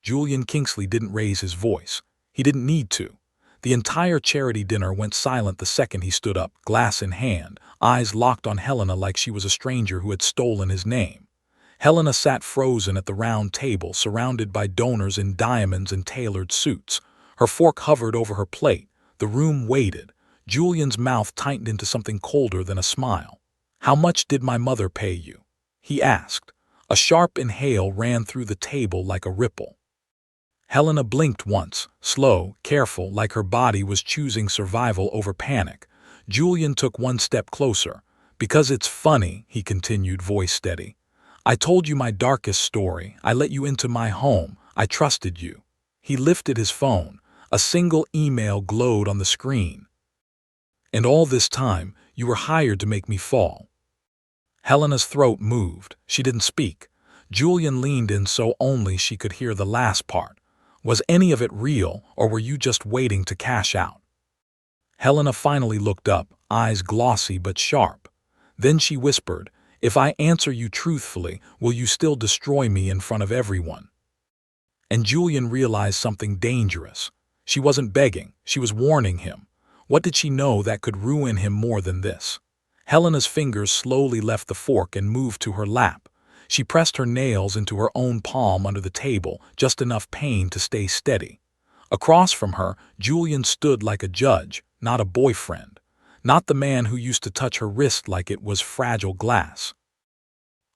Julian Kingsley didn't raise his voice. He didn't need to. The entire charity dinner went silent the second he stood up, glass in hand, eyes locked on Helena like she was a stranger who had stolen his name. Helena sat frozen at the round table, surrounded by donors in diamonds and tailored suits. Her fork hovered over her plate. The room waited. Julian's mouth tightened into something colder than a smile. "How much did my mother pay you?" he asked. A sharp inhale ran through the table like a ripple. Helena blinked once, slow, careful, like her body was choosing survival over panic. Julian took one step closer. "Because it's funny," he continued, voice steady. "I told you my darkest story. I let you into my home. I trusted you." He lifted his phone. A single email glowed on the screen. "And all this time, you were hired to make me fall." Helena's throat moved. She didn't speak. Julian leaned in so only she could hear the last part. "Was any of it real, or were you just waiting to cash out?" Helena finally looked up, eyes glossy but sharp. Then she whispered, "If I answer you truthfully, will you still destroy me in front of everyone?" And Julian realized something dangerous. She wasn't begging, she was warning him. What did she know that could ruin him more than this? Helena's fingers slowly left the fork and moved to her lap. She pressed her nails into her own palm under the table, just enough pain to stay steady. Across from her, Julian stood like a judge, not a boyfriend. Not the man who used to touch her wrist like it was fragile glass.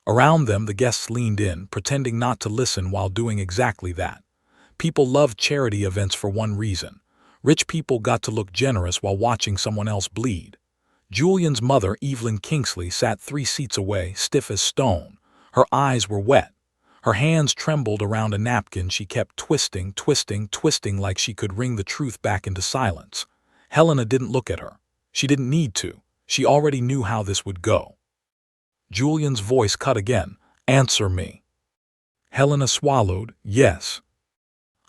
Around them, the guests leaned in, pretending not to listen while doing exactly that. People loved charity events for one reason. Rich people got to look generous while watching someone else bleed. Julian's mother, Julian Kingsley, sat 3 seats away, stiff as stone. Her eyes were wet. Her hands trembled around a napkin she kept twisting like she could wring the truth back into silence. Helena didn't look at her. She didn't need to. She already knew how this would go. Julian's voice cut again. "Answer me." Helena swallowed. "Yes."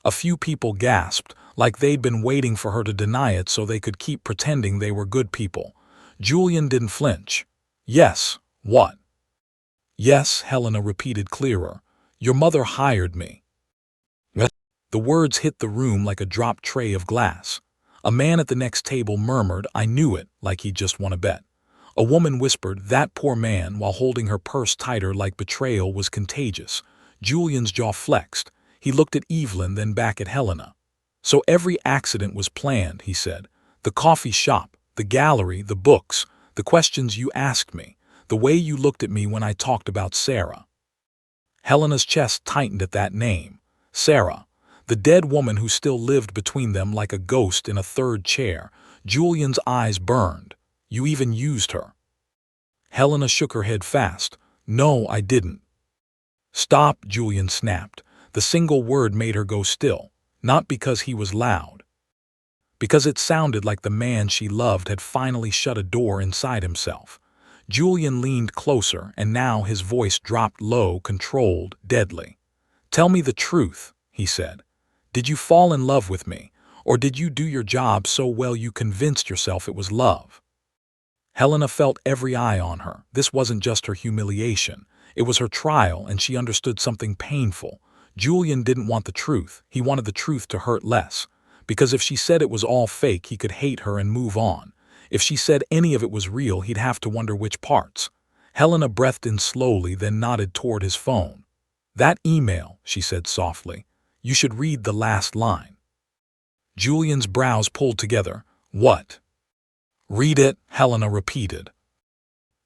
A few people gasped, like they'd been waiting for her to deny it so they could keep pretending they were good people. Julian didn't flinch. "Yes, what?" "Yes," Helena repeated clearer. "Your mother hired me." The words hit the room like a dropped tray of glass. A man at the next table murmured, "I knew it," like he'd just won a bet. A woman whispered, "That poor man," while holding her purse tighter like betrayal was contagious. Julian's jaw flexed. He looked at Evelyn, then back at Helena. "So every accident was planned," he said. "The coffee shop, the gallery, the books, the questions you asked me, the way you looked at me when I talked about Sarah." Helena's chest tightened at that name. Sarah. The dead woman who still lived between them like a ghost in a third chair. Julian's eyes burned. "You even used her." Helena shook her head fast. "No, I didn't." "Stop," Julian snapped. The single word made her go still. Not because he was loud. Because it sounded like the man she loved had finally shut a door inside himself. Julian leaned closer, and now his voice dropped low, controlled, deadly. "Tell me the truth," he said. "Did you fall in love with me, or did you do your job so well you convinced yourself it was love?" Helena felt every eye on her. This wasn't just her humiliation. It was her trial, and she understood something painful. Julian didn't want the truth. He wanted the truth to hurt less. Because if she said it was all fake, he could hate her and move on. If she said any of it was real, he'd have to wonder which parts. Helena breathed in slowly, then nodded toward his phone. "That email," she said softly. "You should read the last line." Julian's brows pulled together. "What?" "Read it," Helena repeated.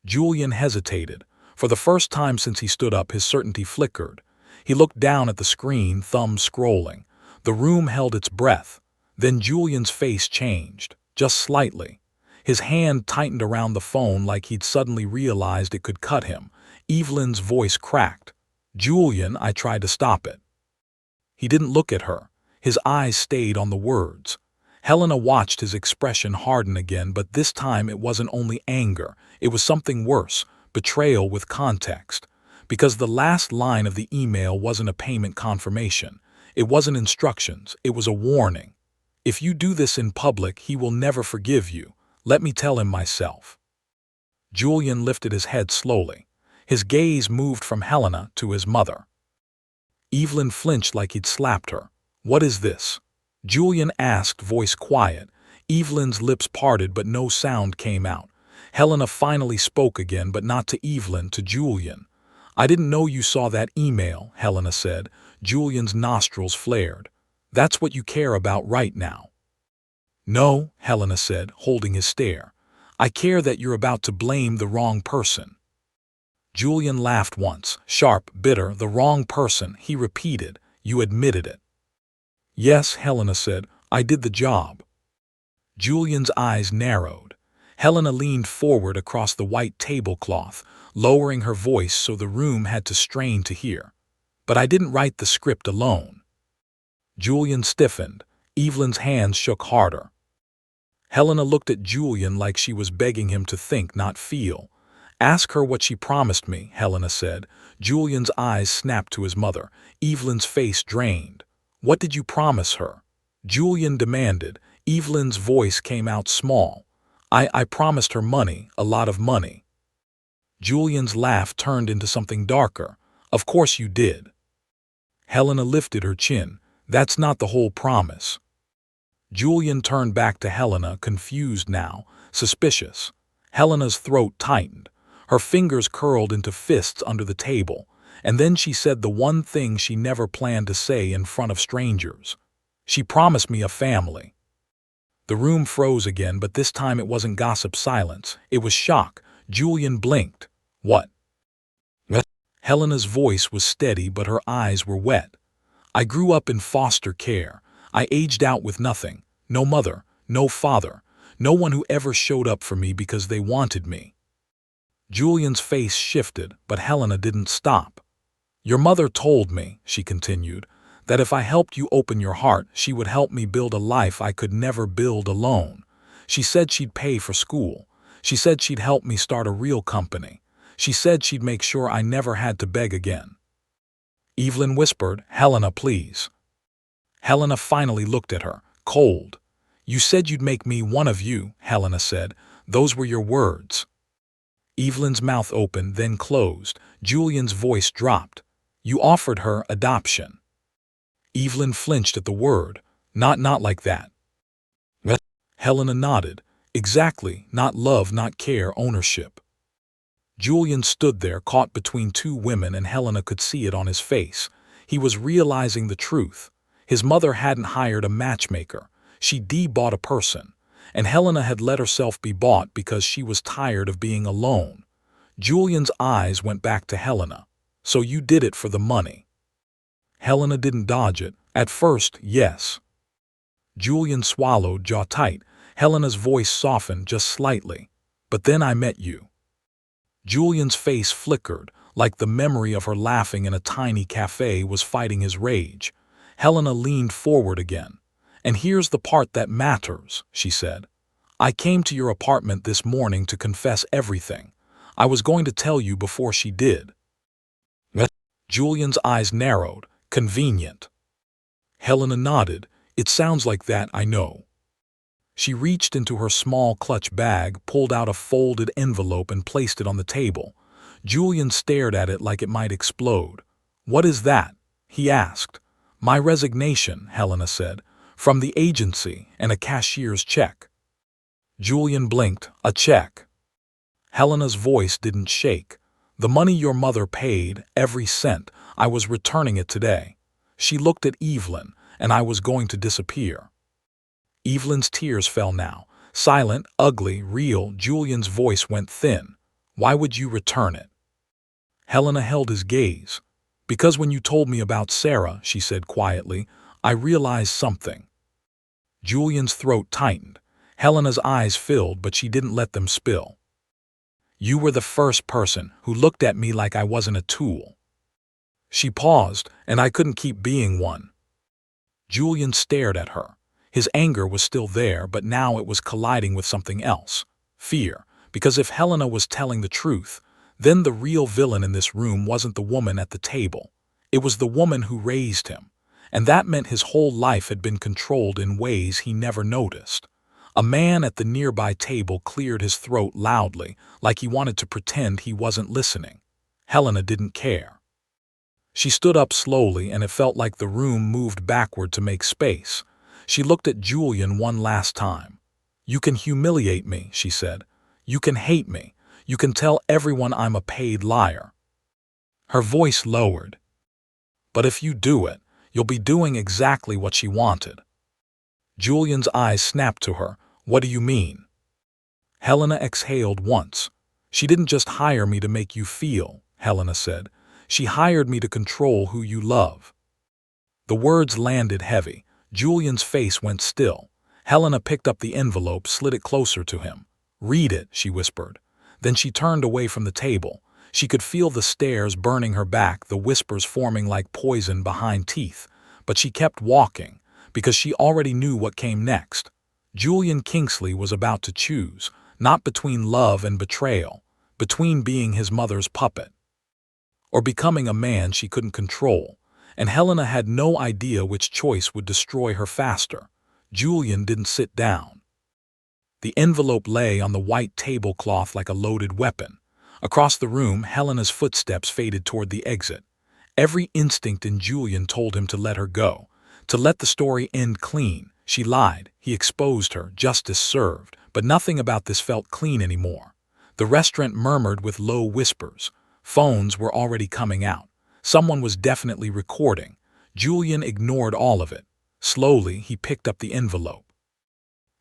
Julian hesitated. For the first time since he stood up, his certainty flickered. He looked down at the screen, thumb scrolling. The room held its breath. Then Julian's face changed, just slightly. His hand tightened around the phone like he'd suddenly realized it could cut him. Evelyn's voice cracked. "Julian," I tried to stop it. He didn't look at her. His eyes stayed on the words. Helena watched his expression harden again, but this time it wasn't only anger. It was something worse, betrayal with context. Because the last line of the email wasn't a payment confirmation. It wasn't instructions. It was a warning. "If you do this in public, he will never forgive you. Let me tell him myself." Julian lifted his head slowly. His gaze moved from Helena to his mother. Evelyn flinched like he'd slapped her. "What is this?" Julian asked, voice quiet. Evelyn's lips parted but no sound came out. Helena finally spoke again, but not to Evelyn, to Julian. "I didn't know you saw that email," Helena said. Julian's nostrils flared. "That's what you care about right now." "No," Helena said, holding his stare. "I care that you're about to blame the wrong person." Julian laughed once, sharp, bitter. "The wrong person," he repeated. "You admitted it." "Yes," Helena said, "I did the job." Julian's eyes narrowed. Helena leaned forward across the white tablecloth, lowering her voice so the room had to strain to hear. "But I didn't write the script alone." Julian stiffened. Evelyn's hands shook harder. Helena looked at Julian like she was begging him to think, not feel. "Ask her what she promised me," Helena said. Julian's eyes snapped to his mother. Evelyn's face drained. "What did you promise her?" Julian demanded. Evelyn's voice came out small. I promised her money, a lot of money." Julian's laugh turned into something darker. "Of course you did." Helena lifted her chin. "That's not the whole promise." Julian turned back to Helena, confused now, suspicious. Helena's throat tightened. Her fingers curled into fists under the table, and then she said the one thing she never planned to say in front of strangers. "She promised me a family." The room froze again, but this time it wasn't gossip silence. It was shock. Julian blinked. "What?" Helena's voice was steady, but her eyes were wet. "I grew up in foster care. I aged out with nothing. No mother, no father, no one who ever showed up for me because they wanted me." Julian's face shifted, but Helena didn't stop. "Your mother told me," she continued, "that if I helped you open your heart, she would help me build a life I could never build alone. She said she'd pay for school. She said she'd help me start a real company. She said she'd make sure I never had to beg again." Evelyn whispered, "Helena, please." Helena finally looked at her, cold. "You said you'd make me one of you," Helena said. "Those were your words." Evelyn's mouth opened, then closed. Julian's voice dropped. "You offered her adoption." Evelyn flinched at the word. Not like that." Helena nodded. "Exactly, not love, not care, ownership." Julian stood there, caught between two women, and Helena could see it on his face. He was realizing the truth. His mother hadn't hired a matchmaker. She bought a person. And Helena had let herself be bought because she was tired of being alone. Julian's eyes went back to Helena. "So you did it for the money?" Helena didn't dodge it. "At first, yes." Julian swallowed, jaw tight. Helena's voice softened just slightly. "But then I met you." Julian's face flickered, like the memory of her laughing in a tiny cafe was fighting his rage. Helena leaned forward again. "And here's the part that matters," she said. "I came to your apartment this morning to confess everything. I was going to tell you before she did." Julian's eyes narrowed. "Convenient." Helena nodded. "It sounds like that, I know." She reached into her small clutch bag, pulled out a folded envelope and placed it on the table. Julian stared at it like it might explode. "What is that?" he asked. "My resignation," Helena said, "from the agency and a cashier's check." Julian blinked. "A check?" Helena's voice didn't shake. "The money your mother paid, every cent, I was returning it today." She looked at Evelyn, and I was going to disappear. Evelyn's tears fell now. Silent, ugly, real. Julian's voice went thin. "Why would you return it?" Helena held his gaze. "Because when you told me about Sarah," she said quietly, "I realized something." Julian's throat tightened. Helena's eyes filled, but she didn't let them spill. "You were the first person who looked at me like I wasn't a tool." She paused, and I couldn't keep being one. Julian stared at her. His anger was still there, but now it was colliding with something else. Fear. Because if Helena was telling the truth, then the real villain in this room wasn't the woman at the table. It was the woman who raised him. And that meant his whole life had been controlled in ways he never noticed. A man at the nearby table cleared his throat loudly, like he wanted to pretend he wasn't listening. Helena didn't care. She stood up slowly, and it felt like the room moved backward to make space. She looked at Julian one last time. "You can humiliate me," she said. "You can hate me. You can tell everyone I'm a paid liar." Her voice lowered. "But if you do it, you'll be doing exactly what she wanted." Julian's eyes snapped to her. "What do you mean?" Helena exhaled once. "She didn't just hire me to make you feel," Helena said. "She hired me to control who you love." The words landed heavy. Julian's face went still. Helena picked up the envelope, slid it closer to him. "Read it," she whispered. Then she turned away from the table. She could feel the stares burning her back, the whispers forming like poison behind teeth. But she kept walking, because she already knew what came next. Julian Kingsley was about to choose, not between love and betrayal, between being his mother's puppet or becoming a man she couldn't control, and Helena had no idea which choice would destroy her faster. Julian didn't sit down. The envelope lay on the white tablecloth like a loaded weapon. Across the room, Helena's footsteps faded toward the exit. Every instinct in Julian told him to let her go, to let the story end clean. She lied, he exposed her, justice served, but nothing about this felt clean anymore. The restaurant murmured with low whispers. Phones were already coming out. Someone was definitely recording. Julian ignored all of it. Slowly, he picked up the envelope.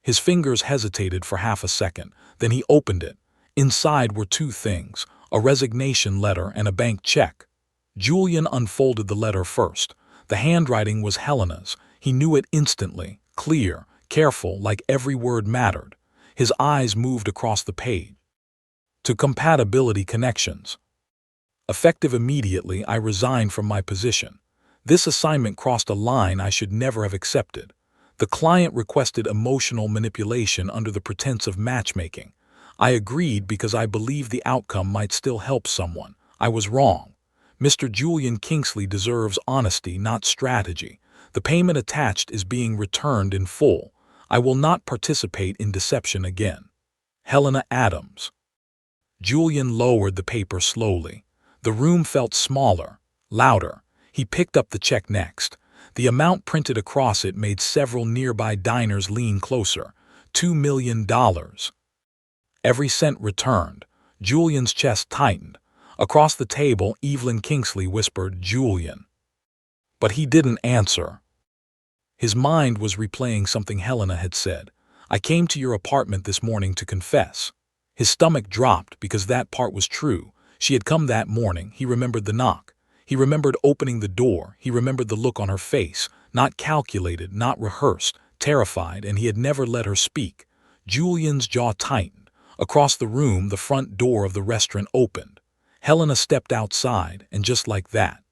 His fingers hesitated for half a second, then he opened it. Inside were two things, a resignation letter and a bank check. Julian unfolded the letter first. The handwriting was Helena's. He knew it instantly, clear, careful, like every word mattered. His eyes moved across the page. To compatibility connections. Effective immediately, I resigned from my position. This assignment crossed a line I should never have accepted. The client requested emotional manipulation under the pretense of matchmaking. I agreed because I believed the outcome might still help someone. I was wrong. Mr. Julian Kingsley deserves honesty, not strategy. The payment attached is being returned in full. I will not participate in deception again. Helena Adams. Julian lowered the paper slowly. The room felt smaller, louder. He picked up the check next. The amount printed across it made several nearby diners lean closer. $2 million. Every cent returned. Julian's chest tightened. Across the table, Evelyn Kingsley whispered, "Julian." But he didn't answer. His mind was replaying something Helena had said. "I came to your apartment this morning to confess." His stomach dropped because that part was true. She had come that morning. He remembered the knock. He remembered opening the door. He remembered the look on her face, not calculated, not rehearsed, terrified, and he had never let her speak. Julian's jaw tightened. Across the room, the front door of the restaurant opened. Helena stepped outside, and just like that,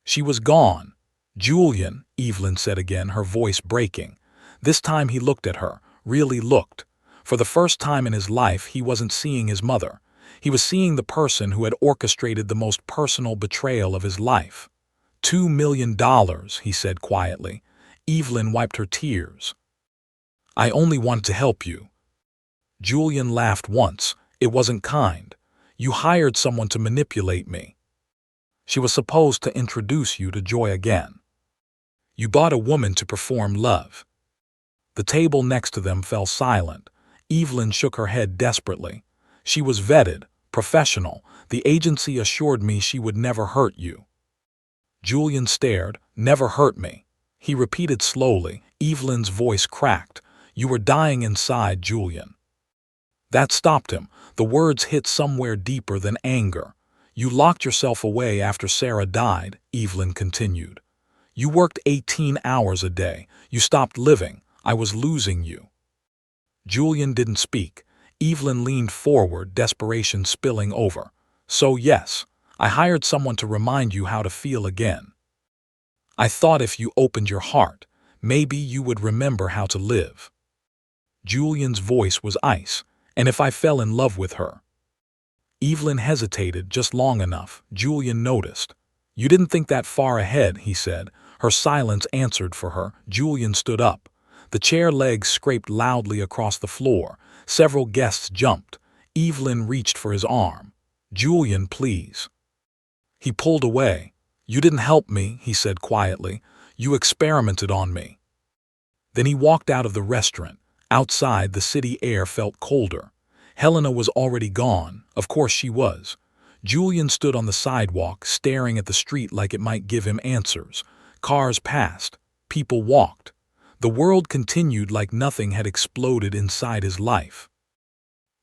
she was gone. "Julian," Evelyn said again, her voice breaking. This time he looked at her, really looked. For the first time in his life, he wasn't seeing his mother. He was seeing the person who had orchestrated the most personal betrayal of his life. $2 million, he said quietly. Evelyn wiped her tears. "I only wanted to help you." Julian laughed once. "It wasn't kind. You hired someone to manipulate me. She was supposed to introduce you to joy again. You bought a woman to perform love." The table next to them fell silent. Evelyn shook her head desperately. "She was vetted, professional. The agency assured me she would never hurt you." Julian stared. "Never hurt me." He repeated slowly. Evelyn's voice cracked. "You were dying inside, Julian." That stopped him. The words hit somewhere deeper than anger. "You locked yourself away after Sarah died," Evelyn continued. "You worked 18 hours a day. You stopped living. I was losing you." Julian didn't speak. Evelyn leaned forward, desperation spilling over. "So yes, I hired someone to remind you how to feel again. I thought if you opened your heart, maybe you would remember how to live." Julian's voice was ice. "And if I fell in love with her?" Evelyn hesitated just long enough. Julian noticed. "You didn't think that far ahead," he said. Her silence answered for her. Julian stood up. The chair legs scraped loudly across the floor. Several guests jumped. Evelyn reached for his arm. "Julian, please." He pulled away. "You didn't help me," he said quietly. "You experimented on me." Then he walked out of the restaurant. Outside, the city air felt colder. Helena was already gone. Of course she was. Julian stood on the sidewalk, staring at the street like it might give him answers. Cars passed. People walked. The world continued like nothing had exploded inside his life.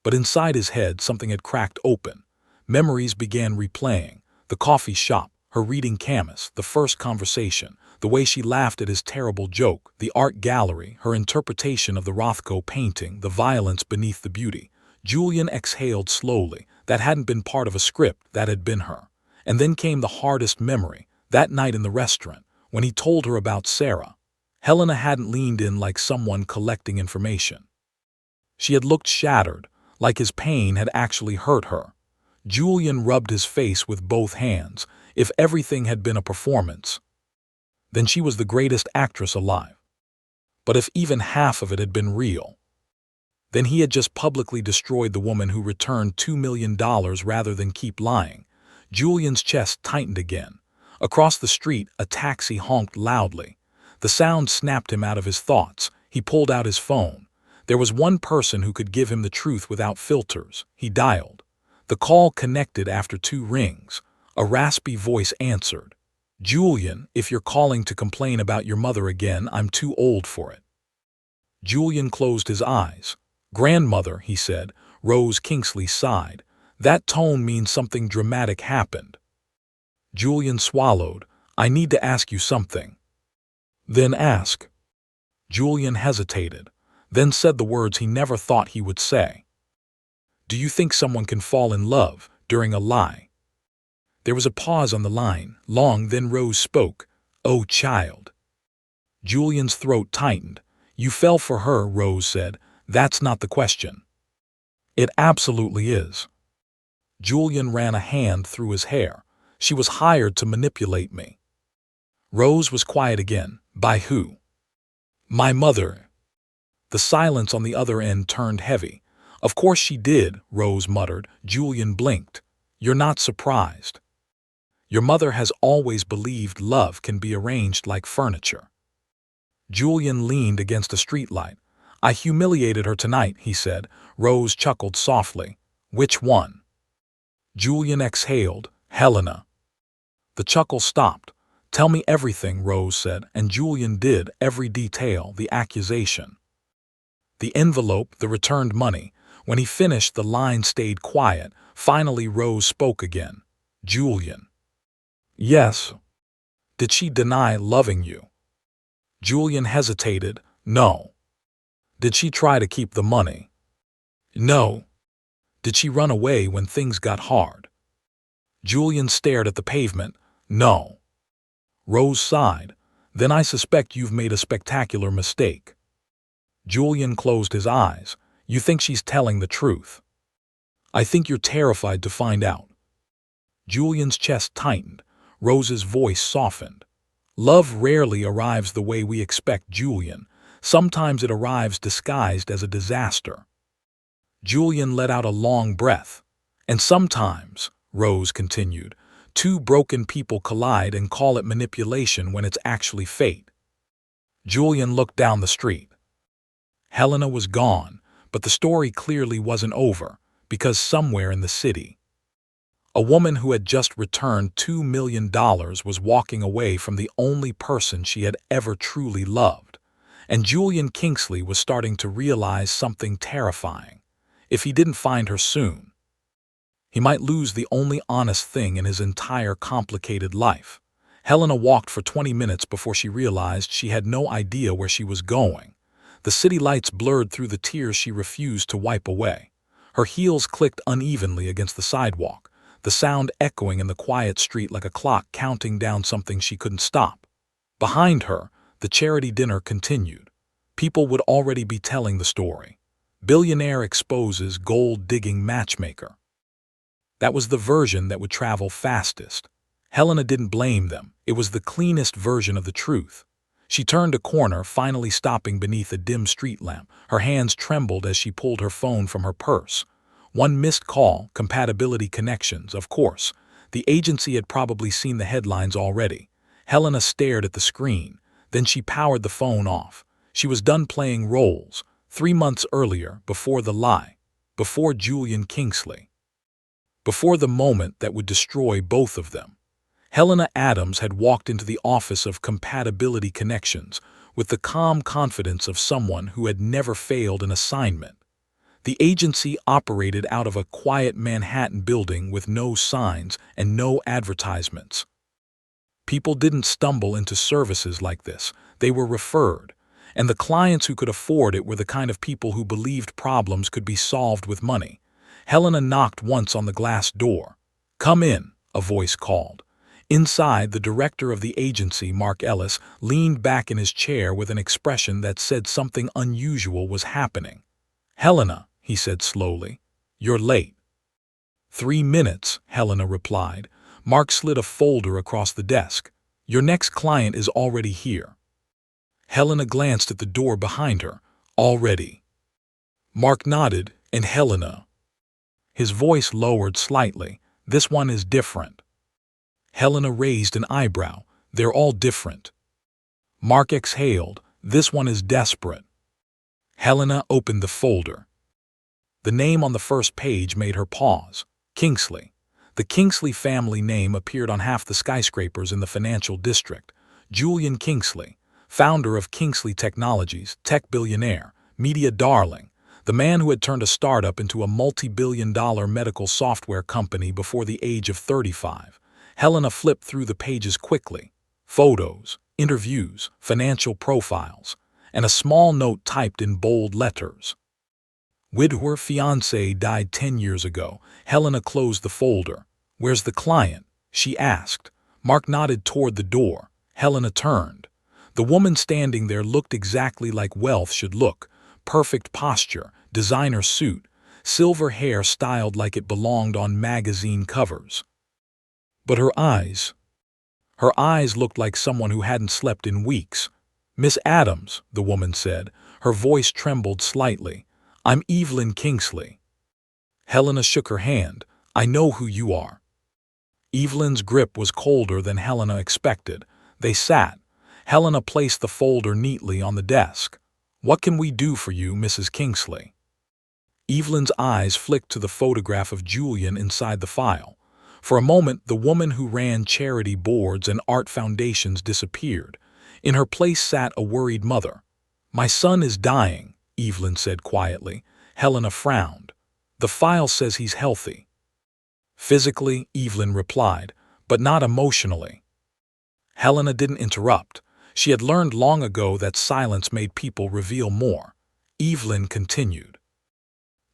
But inside his head, something had cracked open. Memories began replaying. The coffee shop, her reading Camus, the first conversation, the way she laughed at his terrible joke, the art gallery, her interpretation of the Rothko painting, the violence beneath the beauty. Julian exhaled slowly. That hadn't been part of a script, that had been her. And then came the hardest memory, that night in the restaurant, when he told her about Sarah. Helena hadn't leaned in like someone collecting information. She had looked shattered, like his pain had actually hurt her. Julian rubbed his face with both hands. If everything had been a performance, then she was the greatest actress alive. But if even half of it had been real, then he had just publicly destroyed the woman who returned $2 million rather than keep lying. Julian's chest tightened again. Across the street, a taxi honked loudly. The sound snapped him out of his thoughts. He pulled out his phone. There was one person who could give him the truth without filters. He dialed. The call connected after 2 rings. A raspy voice answered. "Julian, if you're calling to complain about your mother again, I'm too old for it." Julian closed his eyes. "Grandmother," he said. Rose Kingsley sighed. "That tone means something dramatic happened." Julian swallowed. "I need to ask you something." "Then ask." Julian hesitated, then said the words he never thought he would say. "Do you think someone can fall in love during a lie?" There was a pause on the line, long, then Rose spoke. "Oh, child." Julian's throat tightened. "You fell for her," Rose said. "That's not the question." "It absolutely is." Julian ran a hand through his hair. "She was hired to manipulate me." Rose was quiet again. "By who?" "My mother." The silence on the other end turned heavy. "Of course she did," Rose muttered. Julian blinked. "You're not surprised. Your mother has always believed love can be arranged like furniture." Julian leaned against a streetlight. "I humiliated her tonight," he said. Rose chuckled softly. "Which one?" Julian exhaled. "Helena." The chuckle stopped. "Tell me everything," Rose said, and Julian did, every detail, the accusation, the envelope, the returned money. When he finished, the line stayed quiet. Finally, Rose spoke again. "Julian." "Yes." "Did she deny loving you?" Julian hesitated. "No." "Did she try to keep the money?" "No." "Did she run away when things got hard?" Julian stared at the pavement. "No." Rose sighed. "Then I suspect you've made a spectacular mistake." Julian closed his eyes. "You think she's telling the truth?" "I think you're terrified to find out." Julian's chest tightened. Rose's voice softened. "Love rarely arrives the way we expect, Julian. Sometimes it arrives disguised as a disaster." Julian let out a long breath. "And sometimes," Rose continued, "two broken people collide and call it manipulation when it's actually fate." Julian looked down the street. Helena was gone, but the story clearly wasn't over, because somewhere in the city, a woman who had just returned $2 million was walking away from the only person she had ever truly loved. And Julian Kingsley was starting to realize something terrifying. If he didn't find her soon, he might lose the only honest thing in his entire complicated life. Helena walked for 20 minutes before she realized she had no idea where she was going. The city lights blurred through the tears she refused to wipe away. Her heels clicked unevenly against the sidewalk, the sound echoing in the quiet street like a clock counting down something she couldn't stop. Behind her, the charity dinner continued. People would already be telling the story. Billionaire exposes gold-digging matchmaker. That was the version that would travel fastest. Helena didn't blame them. It was the cleanest version of the truth. She turned a corner, finally stopping beneath a dim street lamp. Her hands trembled as she pulled her phone from her purse. One missed call, compatibility connections, of course. The agency had probably seen the headlines already. Helena stared at the screen. Then she powered the phone off. She was done playing roles. 3 months earlier, before the lie. Before Julian Kingsley. Before the moment that would destroy both of them. Helena Adams had walked into the office of Compatibility Connections with the calm confidence of someone who had never failed an assignment. The agency operated out of a quiet Manhattan building with no signs and no advertisements. People didn't stumble into services like this. They were referred. And the clients who could afford it were the kind of people who believed problems could be solved with money. Helena knocked once on the glass door. "Come in," a voice called. Inside, the director of the agency, Mark Ellis, leaned back in his chair with an expression that said something unusual was happening. "Helena," he said slowly, "you're late." 3 minutes, Helena replied. Mark slid a folder across the desk. "Your next client is already here." Helena glanced at the door behind her. "Already?" Mark nodded, and Helena. His voice lowered slightly. "This one is different." Helena raised an eyebrow. "They're all different." Mark exhaled. "This one is desperate." Helena opened the folder. The name on the first page made her pause. Kingsley. The Kingsley family name appeared on half the skyscrapers in the financial district. Julian Kingsley, founder of Kingsley Technologies, tech billionaire, media darling, the man who had turned a startup into a multi-billion-dollar medical software company before the age of 35. Helena flipped through the pages quickly. Photos, interviews, financial profiles, and a small note typed in bold letters. "Widher fiancé died 10 years ago." Helena closed the folder. "Where's the client?" she asked. Mark nodded toward the door. Helena turned. The woman standing there looked exactly like wealth should look. Perfect posture, designer suit, silver hair styled like it belonged on magazine covers. But her eyes looked like someone who hadn't slept in weeks. "Miss Adams," the woman said. Her voice trembled slightly. "I'm Evelyn Kingsley." Helena shook her hand. "I know who you are." Evelyn's grip was colder than Helena expected. They sat. Helena placed the folder neatly on the desk. "What can we do for you, Mrs. Kingsley?" Evelyn's eyes flicked to the photograph of Julian inside the file. For a moment, the woman who ran charity boards and art foundations disappeared. In her place sat a worried mother. "My son is dying," Evelyn said quietly. Helena frowned. "The file says he's healthy." "Physically," Evelyn replied, "but not emotionally." Helena didn't interrupt. She had learned long ago that silence made people reveal more. Evelyn continued.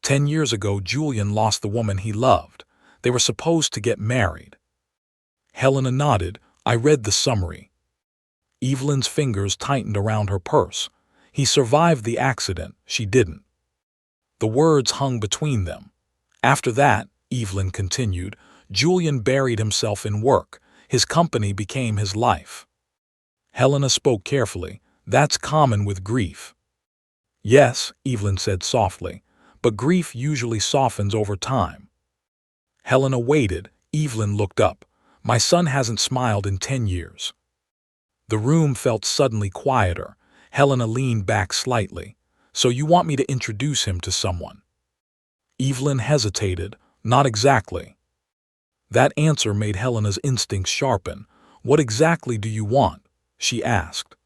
10 years ago, Julian lost the woman he loved. They were supposed to get married." Helena nodded. "I read the summary." Evelyn's fingers tightened around her purse. "He survived the accident. She didn't." The words hung between them. "After that," Evelyn continued, "Julian buried himself in work. His company became his life." Helena spoke carefully. "That's common with grief." "Yes," Evelyn said softly, "but grief usually softens over time." Helena waited. Evelyn looked up. "My son hasn't smiled in 10 years." The room felt suddenly quieter. Helena leaned back slightly. "So you want me to introduce him to someone?" Evelyn hesitated. "Not exactly." That answer made Helena's instincts sharpen. "What exactly do you want?" she asked.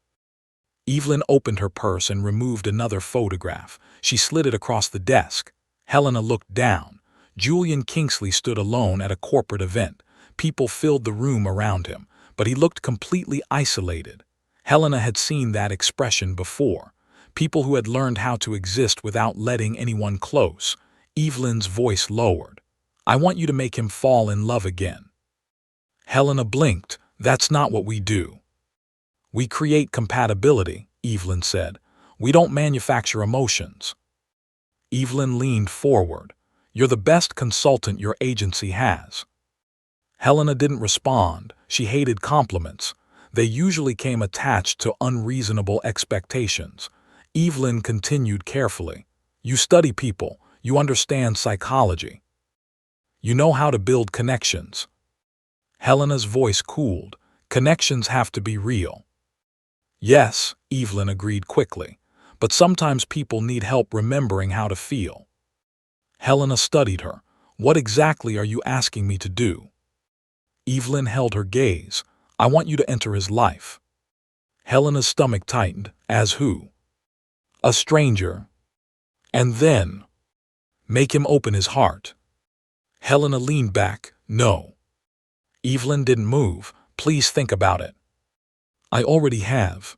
Evelyn opened her purse and removed another photograph. She slid it across the desk. Helena looked down. Julian Kingsley stood alone at a corporate event. People filled the room around him, but he looked completely isolated. Helena had seen that expression before. People who had learned how to exist without letting anyone close. Evelyn's voice lowered. "I want you to make him fall in love again." Helena blinked. "That's not what we do." "We create compatibility," Evelyn said. "We don't manufacture emotions." Evelyn leaned forward. "You're the best consultant your agency has." Helena didn't respond. She hated compliments. They usually came attached to unreasonable expectations. Evelyn continued carefully. "You study people. You understand psychology. You know how to build connections." Helena's voice cooled. Connections have to be real. Yes, Evelyn agreed quickly, but sometimes people need help remembering how to feel. Helena studied her. What exactly are you asking me to do? Evelyn held her gaze. I want you to enter his life. Helena's stomach tightened. As who? A stranger. And then make him open his heart. Helena leaned back. No. Evelyn didn't move. Please think about it. I already have.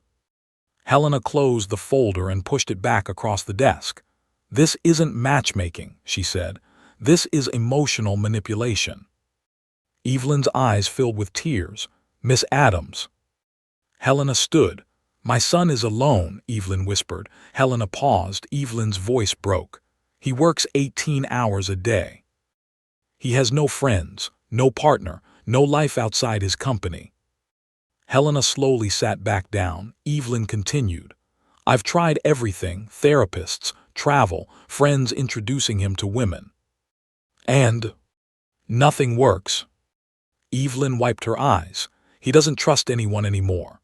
Helena closed the folder and pushed it back across the desk. This isn't matchmaking, she said. This is emotional manipulation. Evelyn's eyes filled with tears. Miss Adams. Helena stood. My son is alone, Evelyn whispered. Helena paused. Evelyn's voice broke. He works 18 hours a day. He has no friends, no partner, no life outside his company. Helena slowly sat back down. Evelyn continued. I've tried everything, therapists, travel, friends introducing him to women. And nothing works. Evelyn wiped her eyes. He doesn't trust anyone anymore.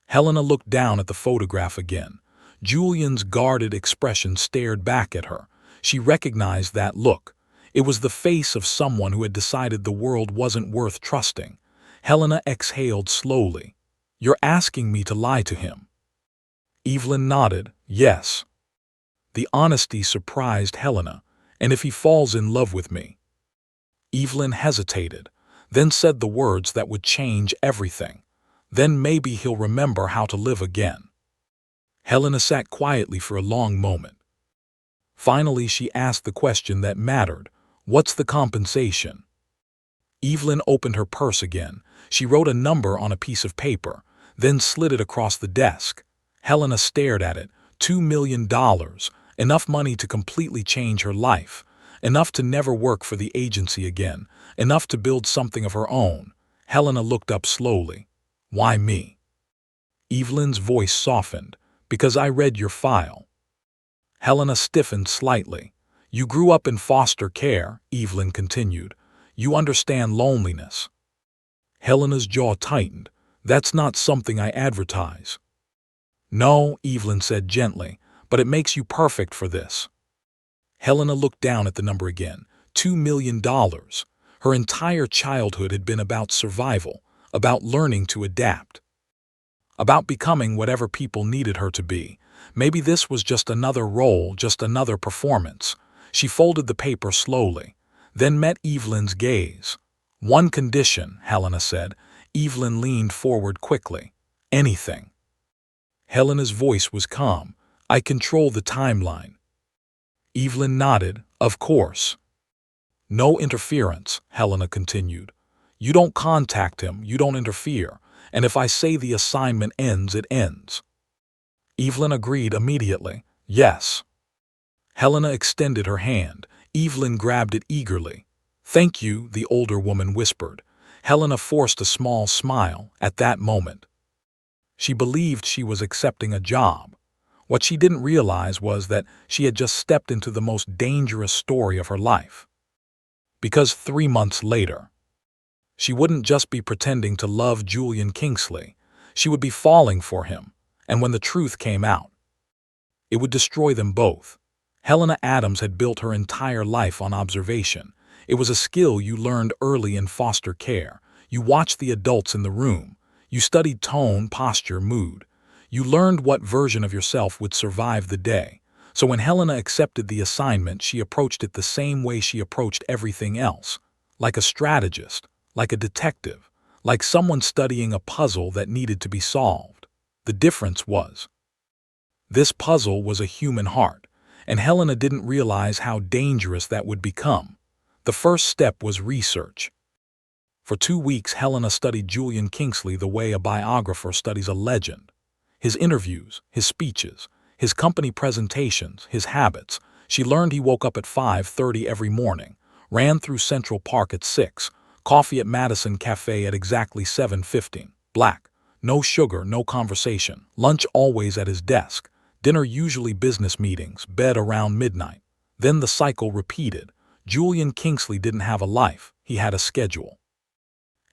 Helena looked down at the photograph again. Julian's guarded expression stared back at her. She recognized that look. It was the face of someone who had decided the world wasn't worth trusting. Helena exhaled slowly. You're asking me to lie to him. Evelyn nodded. Yes. The honesty surprised Helena. And if he falls in love with me? Evelyn hesitated, then said the words that would change everything. Then maybe he'll remember how to live again. Helena sat quietly for a long moment. Finally, she asked the question that mattered. What's the compensation? Evelyn opened her purse again. She wrote a number on a piece of paper, then slid it across the desk. Helena stared at it. $2 million. Enough money to completely change her life. Enough to never work for the agency again. Enough to build something of her own. Helena looked up slowly. Why me? Evelyn's voice softened. Because I read your file. Helena stiffened slightly. You grew up in foster care, Evelyn continued. You understand loneliness. Helena's jaw tightened. That's not something I advertise. No, Evelyn said gently, but it makes you perfect for this. Helena looked down at the number again. $2 million. Her entire childhood had been about survival, about learning to adapt, about becoming whatever people needed her to be. Maybe this was just another role, just another performance. She folded the paper slowly, then met Evelyn's gaze. One condition, Helena said. Evelyn leaned forward quickly. Anything. Helena's voice was calm. I control the timeline. Evelyn nodded. Of course. No interference, Helena continued. You don't contact him, you don't interfere, and if I say the assignment ends, it ends. Evelyn agreed immediately. Yes. Helena extended her hand. Evelyn grabbed it eagerly. Thank you, the older woman whispered. Helena forced a small smile at that moment. She believed she was accepting a job. What she didn't realize was that she had just stepped into the most dangerous story of her life. Because 3 months later, she wouldn't just be pretending to love Julian Kingsley. She would be falling for him. And when the truth came out, it would destroy them both. Helena Adams had built her entire life on observation. It was a skill you learned early in foster care. You watched the adults in the room. You studied tone, posture, mood. You learned what version of yourself would survive the day. So when Helena accepted the assignment, she approached it the same way she approached everything else. Like a strategist, like a detective, like someone studying a puzzle that needed to be solved. The difference was, this puzzle was a human heart, and Helena didn't realize how dangerous that would become. The first step was research. For 2 weeks, Helena studied Julian Kingsley the way a biographer studies a legend. His interviews, his speeches, his company presentations, his habits. She learned he woke up at 5:30 every morning, ran through Central Park at 6, coffee at Madison Cafe at exactly 7:15, black, no sugar, no conversation, lunch always at his desk, dinner usually business meetings, bed around midnight. Then the cycle repeated. Julian Kingsley didn't have a life, he had a schedule.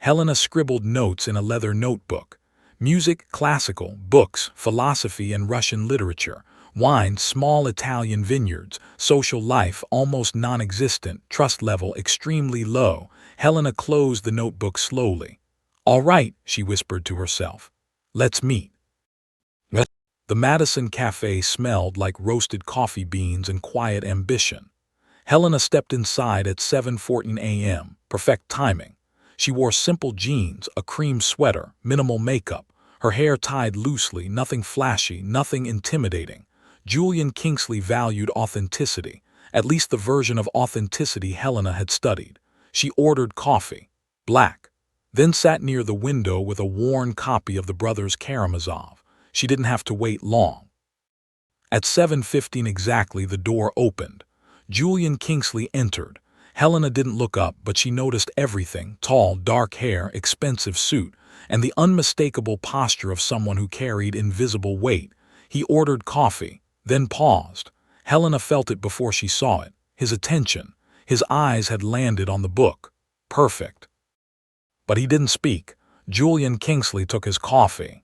Helena scribbled notes in a leather notebook. Music, classical, books, philosophy and Russian literature, wine, small Italian vineyards, social life almost non-existent, trust level extremely low. Helena closed the notebook slowly. "All right," she whispered to herself. "Let's meet." The Madison Cafe smelled like roasted coffee beans and quiet ambition. Helena stepped inside at 7:14 a.m., perfect timing. She wore simple jeans, a cream sweater, minimal makeup, her hair tied loosely, nothing flashy, nothing intimidating. Julian Kingsley valued authenticity, at least the version of authenticity Helena had studied. She ordered coffee, black, then sat near the window with a worn copy of the Brothers Karamazov. She didn't have to wait long. At 7:15 exactly, the door opened. Julian Kingsley entered. Helena didn't look up, but she noticed everything: tall, dark hair, expensive suit, and the unmistakable posture of someone who carried invisible weight. He ordered coffee, then paused. Helena felt it before she saw it. His attention. His eyes had landed on the book. Perfect. But he didn't speak. Julian Kingsley took his coffee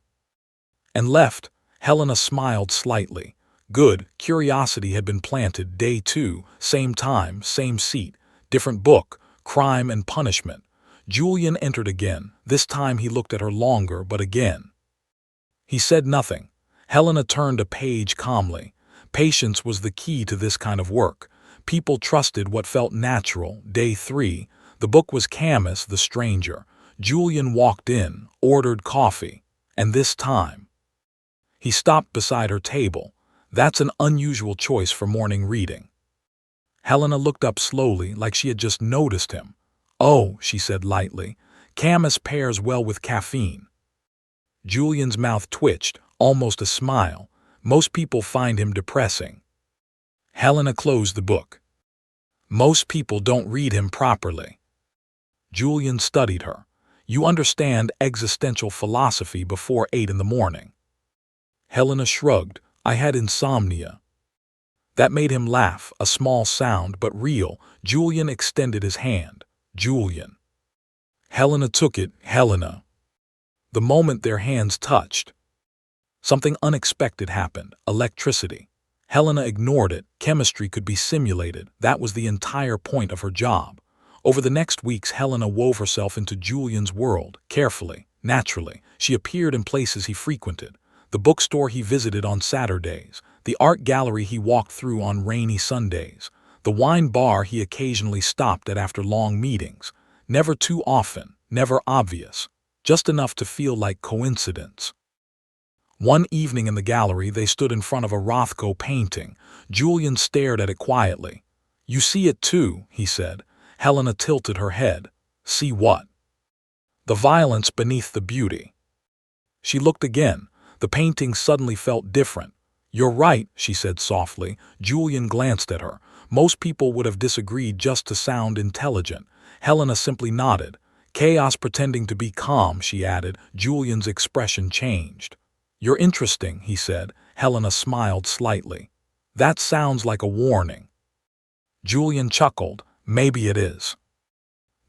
and left. Helena smiled slightly. Good, curiosity had been planted. Day 2, same time, same seat, different book, Crime and Punishment. Julian entered again. This time he looked at her longer, but again. He said nothing. Helena turned a page calmly. Patience was the key to this kind of work. People trusted what felt natural. Day 3, the book was Camus, the Stranger. Julian walked in, ordered coffee, and this time he stopped beside her table. That's an unusual choice for morning reading. Helena looked up slowly, like she had just noticed him. "Oh," she said lightly, "Camus pairs well with caffeine." Julian's mouth twitched, almost a smile. "Most people find him depressing." Helena closed the book. "Most people don't read him properly." Julian studied her. "You understand existential philosophy before 8 in the morning." Helena shrugged. "I had insomnia." That made him laugh, a small sound, but real. Julian extended his hand. "Julian." Helena took it. "Helena." The moment their hands touched, something unexpected happened. Electricity. Helena ignored it. Chemistry could be simulated. That was the entire point of her job. Over the next weeks, Helena wove herself into Julian's world, carefully, naturally. She appeared in places he frequented. The bookstore he visited on Saturdays, the art gallery he walked through on rainy Sundays, the wine bar he occasionally stopped at after long meetings. Never too often, never obvious, just enough to feel like coincidence. One evening in the gallery, they stood in front of a Rothko painting. Julian stared at it quietly. "You see it too," he said. Helena tilted her head. "See what?" "The violence beneath the beauty." She looked again. The painting suddenly felt different. "You're right," she said softly. Julian glanced at her. Most people would have disagreed just to sound intelligent. Helena simply nodded. "Chaos pretending to be calm," she added. Julian's expression changed. "You're interesting," he said. Helena smiled slightly. "That sounds like a warning." Julian chuckled. "Maybe it is."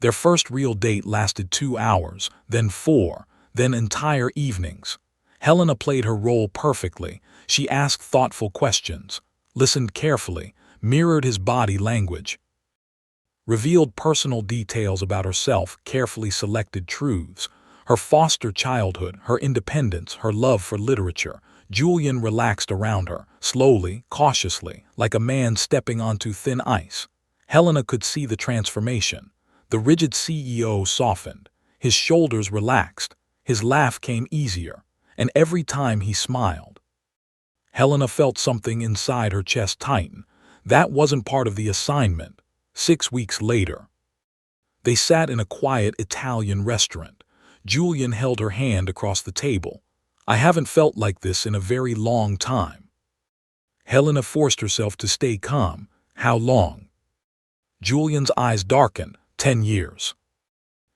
Their first real date lasted 2 hours, then 4, then entire evenings. Helena played her role perfectly. She asked thoughtful questions, listened carefully, mirrored his body language, revealed personal details about herself, carefully selected truths. Her foster childhood, her independence, her love for literature. Julian relaxed around her, slowly, cautiously, like a man stepping onto thin ice. Helena could see the transformation. The rigid CEO softened. His shoulders relaxed. His laugh came easier. And every time he smiled, Helena felt something inside her chest tighten. That wasn't part of the assignment. 6 weeks later, they sat in a quiet Italian restaurant. Julian held her hand across the table. "I haven't felt like this in a very long time." Helena forced herself to stay calm. "How long?" Julian's eyes darkened. 10 years.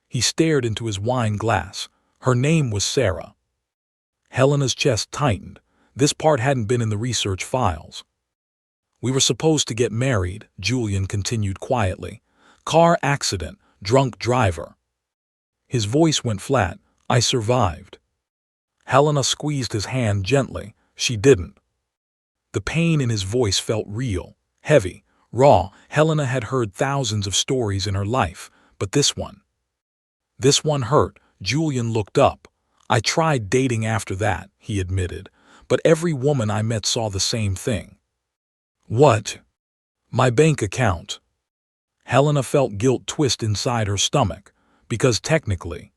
He stared into his wine glass. "Her name was Sarah." Helena's chest tightened. This part hadn't been in the research files. "We were supposed to get married," Julian continued quietly. "Car accident, drunk driver." His voice went flat. I survived. Helena squeezed his hand gently. She didn't. The pain in his voice felt real, heavy, raw. Helena had heard thousands of stories in her life, but this one hurt. Julian looked up. I tried dating after that, he admitted, but every woman I met saw the same thing. What? My bank account. Helena felt guilt twist inside her stomach, because technically,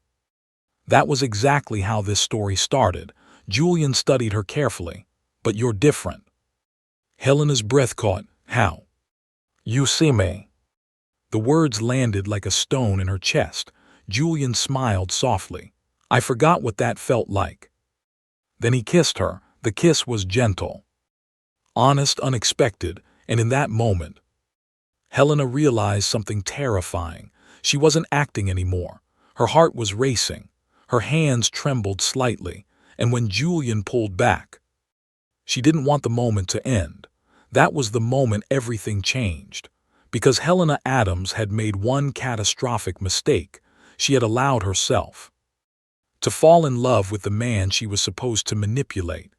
that was exactly how this story started. Julian studied her carefully. But you're different. Helena's breath caught. How? You see me. The words landed like a stone in her chest. Julian smiled softly. I forgot what that felt like. Then he kissed her. The kiss was gentle, honest, unexpected, and in that moment, Helena realized something terrifying. She wasn't acting anymore. Her heart was racing. Her hands trembled slightly, and when Julian pulled back, she didn't want the moment to end. That was the moment everything changed. Because Helena Adams had made one catastrophic mistake. She had allowed herself to fall in love with the man she was supposed to manipulate.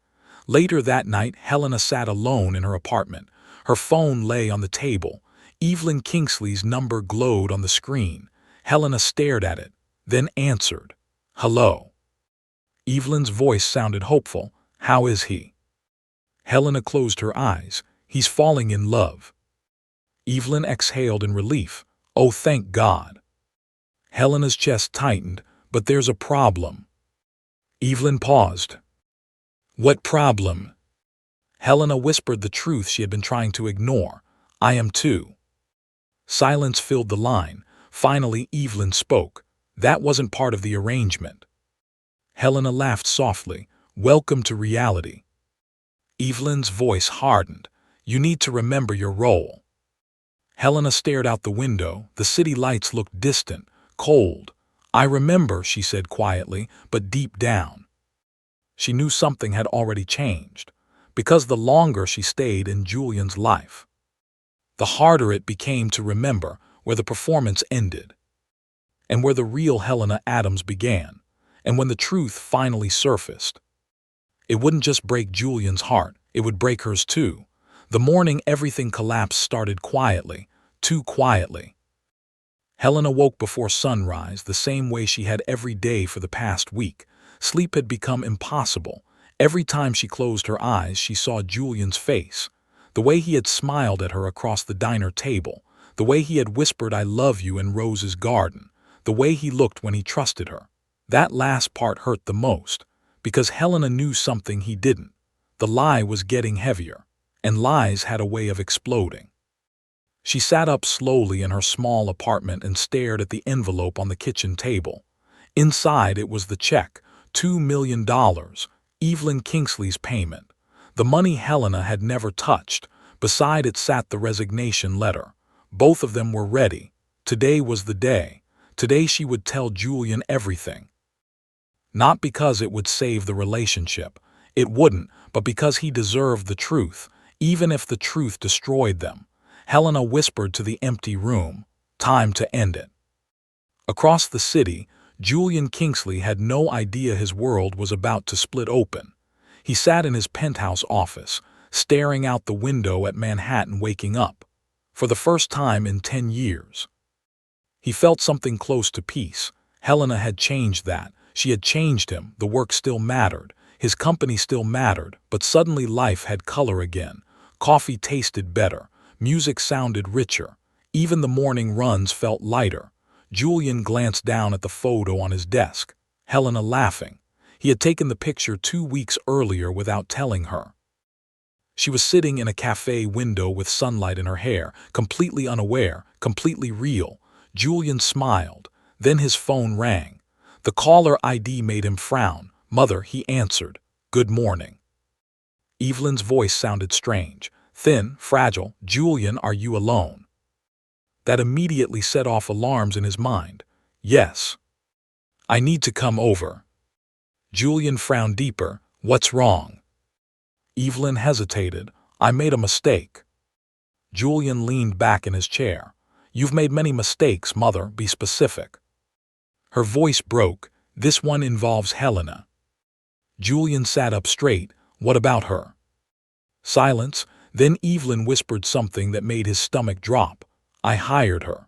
Later that night, Helena sat alone in her apartment. Her phone lay on the table. Julian Kingsley's number glowed on the screen. Helena stared at it, then answered. Hello. Julian's voice sounded hopeful. How is he? Helena closed her eyes. He's falling in love. Julian exhaled in relief. Oh, thank God. Helena's chest tightened. But there's a problem. Julian paused. What problem? Helena whispered the truth she had been trying to ignore. I am too. Silence filled the line. Finally, Julian spoke. That wasn't part of the arrangement. Helena laughed softly. Welcome to reality. Julian's voice hardened. You need to remember your role. Helena stared out the window. The city lights looked distant, cold. I remember, she said quietly, but deep down, she knew something had already changed. Because the longer she stayed in Julian's life, the harder it became to remember where the performance ended and where the real Helena Adams began. And when the truth finally surfaced, it wouldn't just break Julian's heart, it would break hers too. The morning everything collapsed started quietly, too quietly. Helena woke before sunrise, the same way she had every day for the past week. Sleep had become impossible. Every time she closed her eyes, she saw Julian's face. The way he had smiled at her across the diner table. The way he had whispered, I love you in Rose's garden. The way he looked when he trusted her. That last part hurt the most, because Helena knew something he didn't. The lie was getting heavier, and lies had a way of exploding. She sat up slowly in her small apartment and stared at the envelope on the kitchen table. Inside it was the check, $2 million, Julian Kingsley's payment. The money Helena had never touched. Beside it sat the resignation letter. Both of them were ready. Today was the day. Today she would tell Julian everything. Not because it would save the relationship. It wouldn't, but because he deserved the truth, even if the truth destroyed them. Helena whispered to the empty room, time to end it. Across the city, Julian Kingsley had no idea his world was about to split open. He sat in his penthouse office, staring out the window at Manhattan, waking up. For the first time in 10 years. He felt something close to peace. Helena had changed that. She had changed him. The work still mattered. His company still mattered. But suddenly life had color again. Coffee tasted better. Music sounded richer. Even the morning runs felt lighter. Julian glanced down at the photo on his desk. Helena laughing. He had taken the picture 2 weeks earlier without telling her. She was sitting in a cafe window with sunlight in her hair, completely unaware, completely real. Julian smiled. Then his phone rang. The caller ID made him frown. Mother, he answered. Good morning. Julian's voice sounded strange. Thin, fragile. Julian, are you alone? That immediately set off alarms in his mind. Yes. I need to come over. Julian frowned deeper. What's wrong? Julian hesitated. I made a mistake. Julian leaned back in his chair. You've made many mistakes, Mother. Be specific. Her voice broke. "This one involves Helena." Julian sat up straight. "What about her?" Silence. Then Evelyn whispered something that made his stomach drop. "I hired her."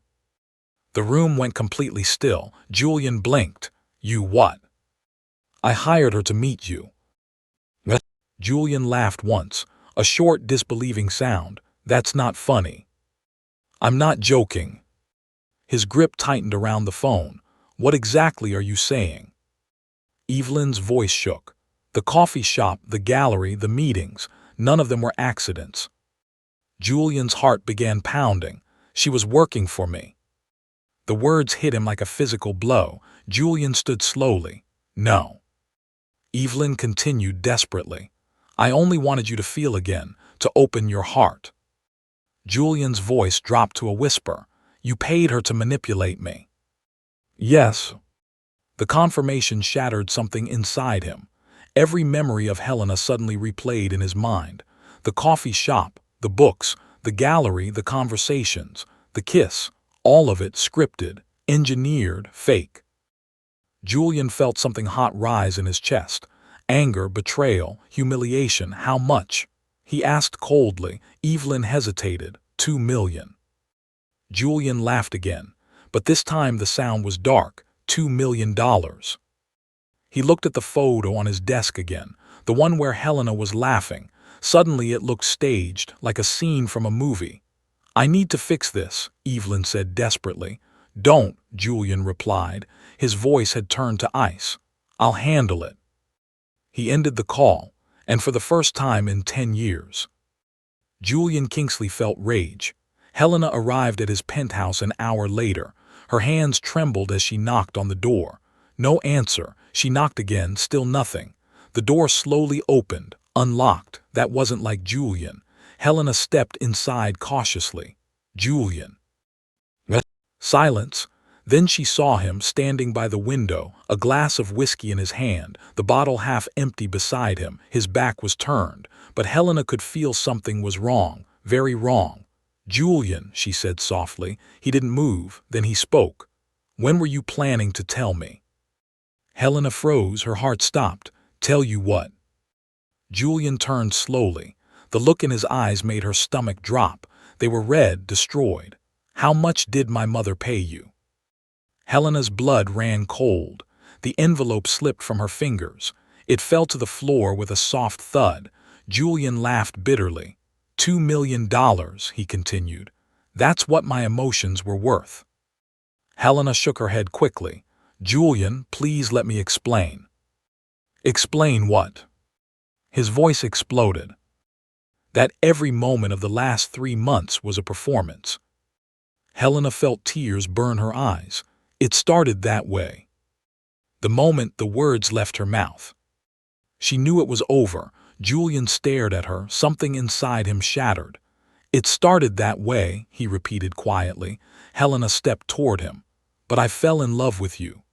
The room went completely still. Julian blinked. "You what?" "I hired her to meet you." What? Julian laughed once, a short, disbelieving sound. "That's not funny." "I'm not joking." His grip tightened around the phone. "What exactly are you saying?" Evelyn's voice shook. "The coffee shop, the gallery, the meetings, none of them were accidents." Julian's heart began pounding. "She was working for me." The words hit him like a physical blow. Julian stood slowly. "No." Evelyn continued desperately. "I only wanted you to feel again, to open your heart." Julian's voice dropped to a whisper. "You paid her to manipulate me." "Yes." The confirmation shattered something inside him. Every memory of Helena suddenly replayed in his mind. The coffee shop, the books, the gallery, the conversations, the kiss, all of it scripted, engineered, fake. Julian felt something hot rise in his chest. Anger, betrayal, humiliation, how much? He asked coldly. Evelyn hesitated. 2 million. Julian laughed again, but this time the sound was dark. $2 million. He looked at the photo on his desk again, the one where Helena was laughing. Suddenly it looked staged, like a scene from a movie. "I need to fix this," Evelyn said desperately. "Don't," Julian replied. His voice had turned to ice. "I'll handle it." He ended the call, and for the first time in 10 years. Julian Kingsley felt rage. Helena arrived at his penthouse an hour later. Her hands trembled as she knocked on the door. No answer. She knocked again, still nothing. The door slowly opened, unlocked. That wasn't like Julian. Helena stepped inside cautiously. "Julian." What? Silence. Then she saw him standing by the window, a glass of whiskey in his hand, the bottle half empty beside him. His back was turned, but Helena could feel something was wrong, very wrong. "Julian," she said softly. He didn't move. Then he spoke. "When were you planning to tell me?" Helena froze, her heart stopped. "Tell you what?" Julian turned slowly. The look in his eyes made her stomach drop. They were red, destroyed. "How much did my mother pay you?" Helena's blood ran cold. The envelope slipped from her fingers. It fell to the floor with a soft thud. Julian laughed bitterly. $2 million, he continued. "That's what my emotions were worth." Helena shook her head quickly. "Julian, please let me explain." "Explain what?" His voice exploded. "That every moment of the last 3 months was a performance." Helena felt tears burn her eyes. "It started that way." The moment the words left her mouth, she knew it was over. Julian stared at her, something inside him shattered. "It started that way," he repeated quietly. Helena stepped toward him. "But I fell in love with you."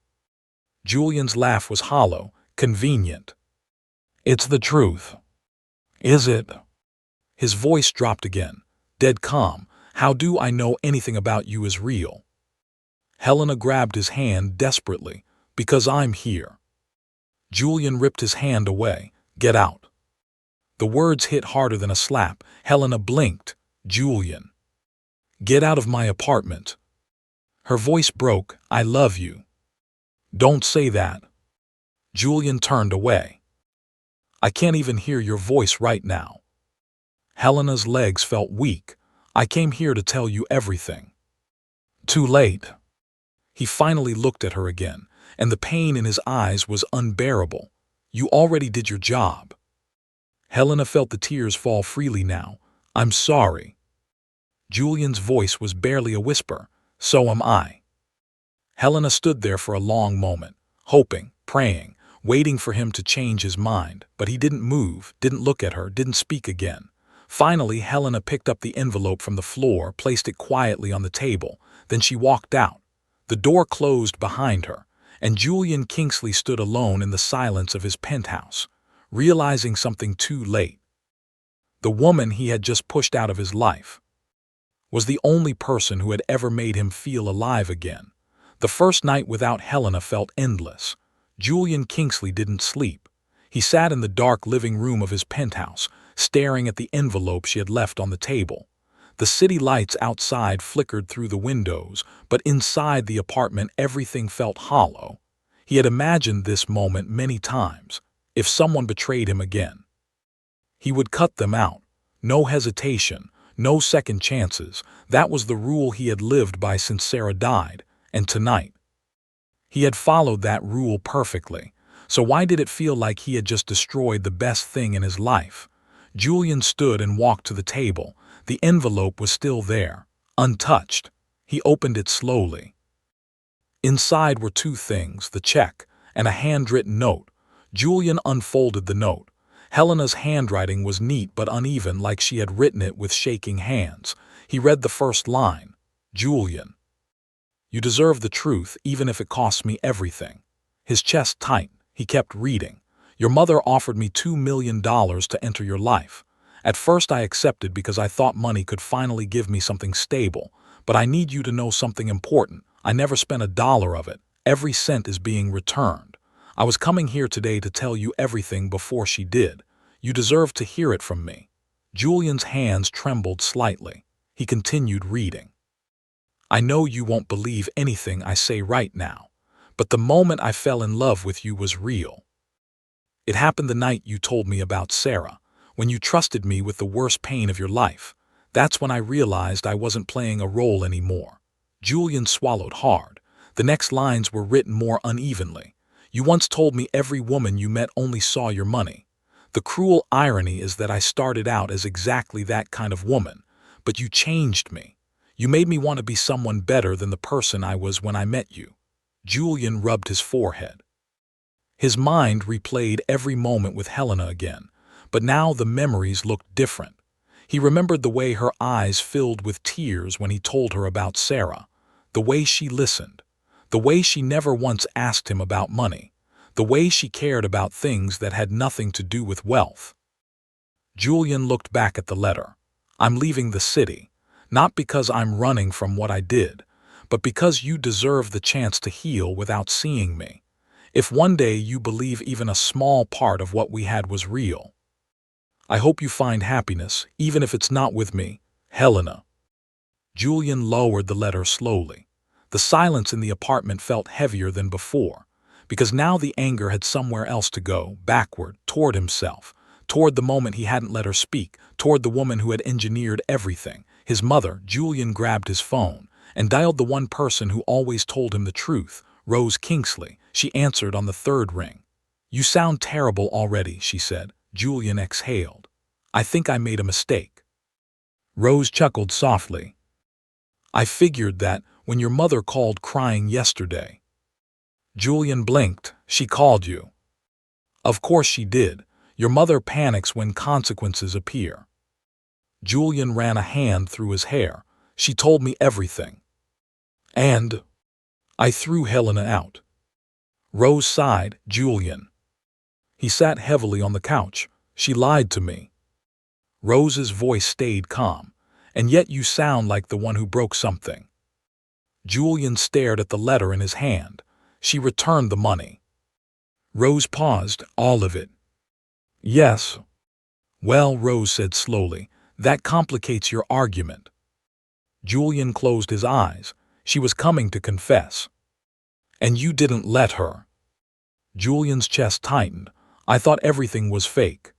Julian's laugh was hollow, convenient. "It's the truth." "Is it?" His voice dropped again, dead calm. "How do I know anything about you is real?" Helena grabbed his hand desperately. "Because I'm here." Julian ripped his hand away. "Get out." The words hit harder than a slap. Helena blinked. "Julian." "Get out of my apartment." Her voice broke. "I love you." "Don't say that." Julian turned away. "I can't even hear your voice right now." Helena's legs felt weak. "I came here to tell you everything." "Too late." He finally looked at her again, and the pain in his eyes was unbearable. "You already did your job." Helena felt the tears fall freely now. "I'm sorry." Julian's voice was barely a whisper. "So am I." Helena stood there for a long moment, hoping, praying, waiting for him to change his mind, but he didn't move, didn't look at her, didn't speak again. Finally, Helena picked up the envelope from the floor, placed it quietly on the table. Then she walked out. The door closed behind her, and Julian Kingsley stood alone in the silence of his penthouse, realizing something too late. The woman he had just pushed out of his life was the only person who had ever made him feel alive again. The first night without Helena felt endless. Julian Kingsley didn't sleep. He sat in the dark living room of his penthouse, staring at the envelope she had left on the table. The city lights outside flickered through the windows, but inside the apartment everything felt hollow. He had imagined this moment many times. If someone betrayed him again, he would cut them out. No hesitation, no second chances. That was the rule he had lived by since Sarah died, and tonight, he had followed that rule perfectly. So why did it feel like he had just destroyed the best thing in his life? Julian stood and walked to the table. The envelope was still there, untouched. He opened it slowly. Inside were two things, the check and a handwritten note. Julian unfolded the note. Helena's handwriting was neat but uneven, like she had written it with shaking hands. He read the first line. Julian, you deserve the truth even if it costs me everything. His chest tightened. He kept reading. Your mother offered me $2 million to enter your life. At first I accepted because I thought money could finally give me something stable. But I need you to know something important. I never spent a dollar of it. Every cent is being returned. I was coming here today to tell you everything before she did. You deserve to hear it from me. Julian's hands trembled slightly. He continued reading. I know you won't believe anything I say right now, but the moment I fell in love with you was real. It happened the night you told me about Sarah, when you trusted me with the worst pain of your life. That's when I realized I wasn't playing a role anymore. Julian swallowed hard. The next lines were written more unevenly. You once told me every woman you met only saw your money. The cruel irony is that I started out as exactly that kind of woman, but you changed me. You made me want to be someone better than the person I was when I met you. Julian rubbed his forehead. His mind replayed every moment with Helena again, but now the memories looked different. He remembered the way her eyes filled with tears when he told her about Sarah, the way she listened, the way she never once asked him about money, the way she cared about things that had nothing to do with wealth. Julian looked back at the letter. I'm leaving the city, not because I'm running from what I did, but because you deserve the chance to heal without seeing me. If one day you believe even a small part of what we had was real, I hope you find happiness, even if it's not with me, Helena. Julian lowered the letter slowly. The silence in the apartment felt heavier than before, because now the anger had somewhere else to go, backward, toward himself, toward the moment he hadn't let her speak, toward the woman who had engineered everything, his mother. Julian grabbed his phone and dialed the one person who always told him the truth, Rose Kingsley. She answered on the third ring. You sound terrible already, she said. Julian exhaled. I think I made a mistake. Rose chuckled softly. I figured that when your mother called crying yesterday. Julian blinked. She called you. Of course she did. Your mother panics when consequences appear. Julian ran a hand through his hair. She told me everything. And I threw Helena out. Rose sighed. Julian. He sat heavily on the couch. She lied to me. Rose's voice stayed calm. And yet you sound like the one who broke something. Julian stared at the letter in his hand. She returned the money. Rose paused. All of it? Yes. Well, Rose said slowly, that complicates your argument. Julian closed his eyes. She was coming to confess. And you didn't let her. Julian's chest tightened. I thought everything was fake.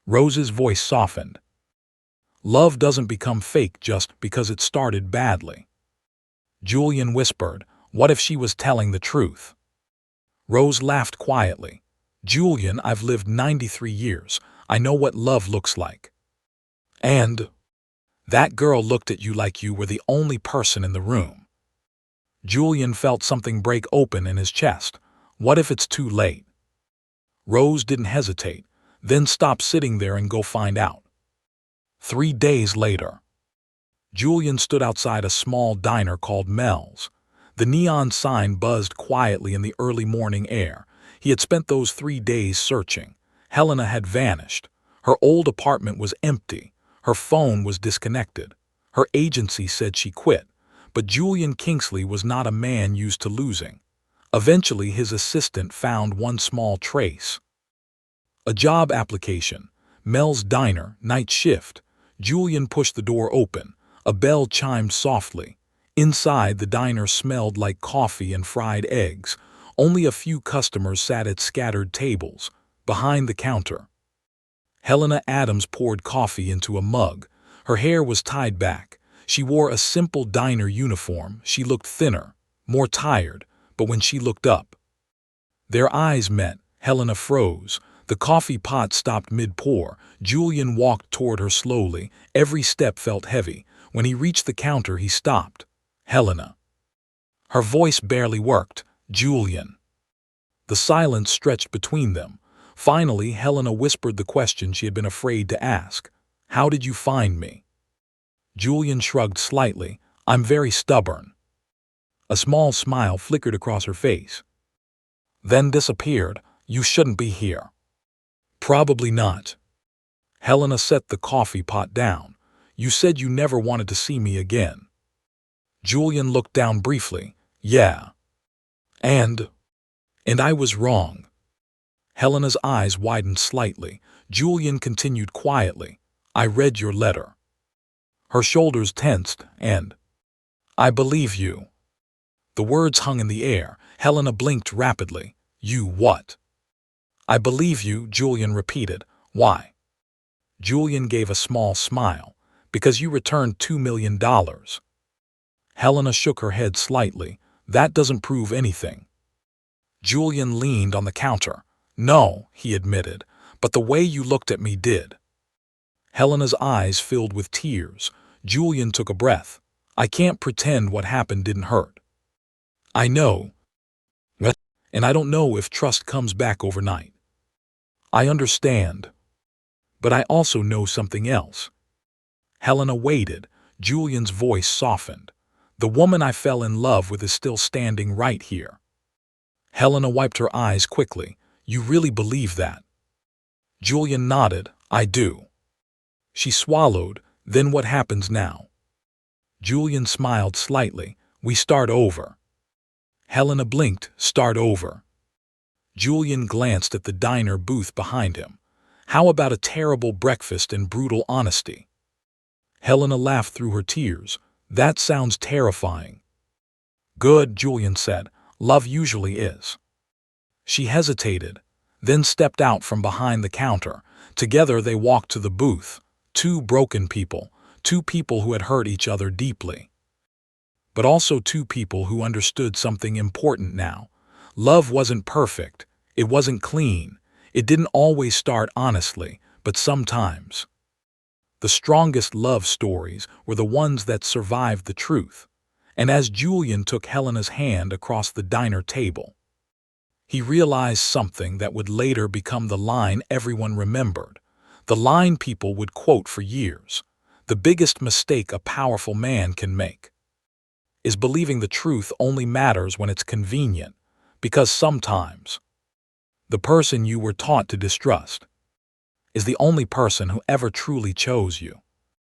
Rose's voice softened. Love doesn't become fake just because it started badly. Julian whispered, what if she was telling the truth? Rose laughed quietly. Julian, I've lived 93 years. I know what love looks like. And that girl looked at you like you were the only person in the room. Julian felt something break open in his chest. What if it's too late? Rose didn't hesitate, then stop sitting there and go find out. 3 days later, Julian stood outside a small diner called Mel's. The neon sign buzzed quietly in the early morning air. He had spent those 3 days searching. Helena had vanished. Her old apartment was empty. Her phone was disconnected. Her agency said she quit. But Julian Kingsley was not a man used to losing. Eventually, his assistant found one small trace. A job application. Mel's Diner, night shift. Julian pushed the door open. A bell chimed softly. Inside, the diner smelled like coffee and fried eggs. Only a few customers sat at scattered tables. Behind the counter, Helena Adams poured coffee into a mug. Her hair was tied back. She wore a simple diner uniform. She looked thinner, more tired, but when she looked up, their eyes met. Helena froze. The coffee pot stopped mid-pour. Julian walked toward her slowly. Every step felt heavy. When he reached the counter, he stopped. Helena. Her voice barely worked. Julian. The silence stretched between them. Finally, Helena whispered the question she had been afraid to ask. How did you find me? Julian shrugged slightly. I'm very stubborn. A small smile flickered across her face. Then disappeared. You shouldn't be here. Probably not. Helena set the coffee pot down. You said you never wanted to see me again. Julian looked down briefly. Yeah. And I was wrong. Helena's eyes widened slightly. Julian continued quietly. I read your letter. Her shoulders tensed, and I believe you. The words hung in the air. Helena blinked rapidly. You what? I believe you, Julian repeated. Why? Julian gave a small smile. Because you returned $2 million. Helena shook her head slightly. That doesn't prove anything. Julian leaned on the counter. No, he admitted, but the way you looked at me did. Helena's eyes filled with tears. Julian took a breath. I can't pretend what happened didn't hurt. I know. And I don't know if trust comes back overnight. I understand. But I also know something else. Helena waited. Julian's voice softened. The woman I fell in love with is still standing right here. Helena wiped her eyes quickly. You really believe that? Julian nodded. I do. She swallowed. Then what happens now? Julian smiled slightly. We start over. Helena blinked. Start over. Julian glanced at the diner booth behind him. How about a terrible breakfast and brutal honesty? Helena laughed through her tears. That sounds terrifying. Good, Julian said. Love usually is. She hesitated, then stepped out from behind the counter. Together they walked to the booth. Two broken people, two people who had hurt each other deeply. But also two people who understood something important now. Love wasn't perfect. It wasn't clean. It didn't always start honestly, but sometimes. The strongest love stories were the ones that survived the truth. And as Julian took Helena's hand across the diner table, he realized something that would later become the line everyone remembered, the line people would quote for years. The biggest mistake a powerful man can make is believing the truth only matters when it's convenient, because sometimes the person you were taught to distrust is the only person who ever truly chose you.